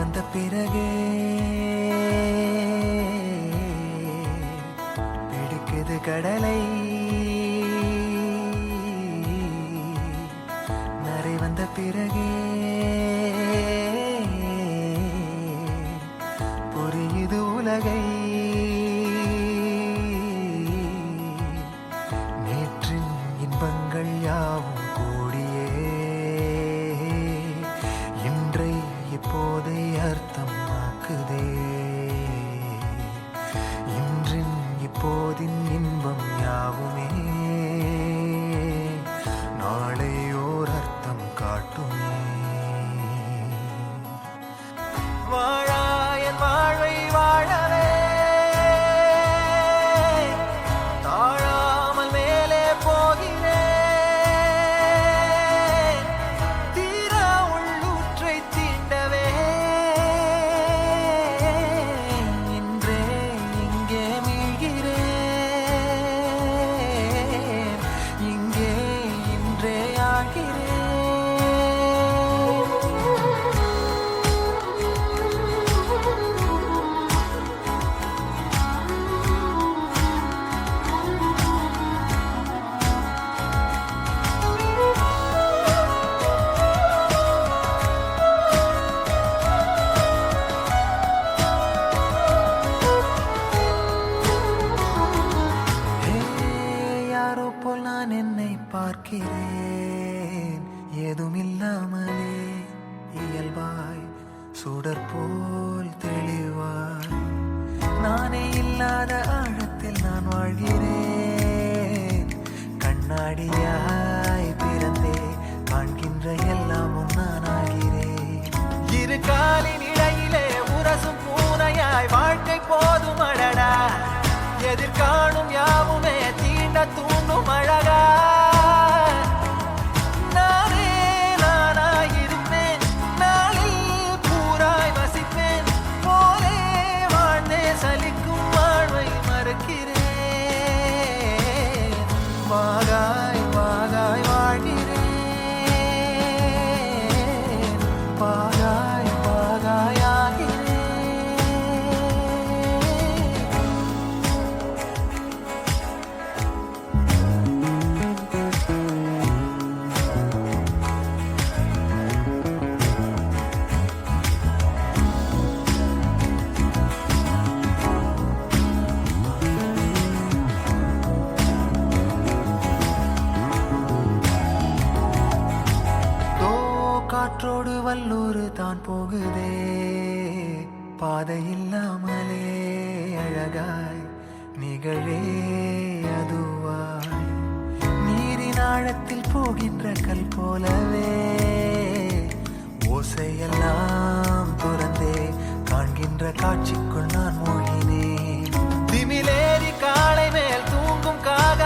வந்த பிறகே பிடிக்குது கடலை. நரை வந்த பிறகே புரியுது உலகை. நேற்றின் இன்பங்கள் யாவும் கூடியே இன்றை இப்போதை அர்த்தமாக்குதே. இன்றின் இப்போதின் இன்பம் யாவுமே நாளை ஓர் அர்த்தம் காட்டுமே. வாழாயன் வாழ்வை வாழவே தாழாமல் மேலே போகிறேன். தீரா உள்ளூற்றை தீண்டவே இன்றே இங்கே மீழ்கிறேன். இங்கே இன்றே ஆகிறேன். யாரோ போல் நான் என்னை பார்க்கிறேன். ஏதுமில்லாமலே இயல்பாய் சுடர் போல் தெளிவாய் நானே இல்லாத ஆழத்தில் நான் வாழ்கிறேன். கண்ணாடியாய் பிறந்தே காண்கின்ற எல்லாமும் நான் ஆகிறேன். இரு காலின் இடையிலே உரசும் பூனையாய் வாழ்க்கை போதும் அடடா. எதிர்காணும் யாவுமே தீண்ட தூண்டும் அழகா. நானே நானாயிருப்பேன். நாளில் பூராய் வசிப்பேன். போலே வாழ்ந்தே சலிக்கும் வாழ்வை மறுக்கிறேன். வாகாய் வாகாய் வாழ்கிறேன். வாகாய் வாகாய் ஆகிறேன். காற்றோடு வல்லூர் தான் போகுதே. பாதை இல்லாமலே அழகாய் நிகழே அதுவாய். நீரின் ஆழத்தில் போகின்ற கல் போலவே ஓசையெல்லாம் துறந்தே காண்கின்ற காட்சிக்குள் நான் மூழ்கினேன். திமிலேறி காலை மேல் தூங்கும் கால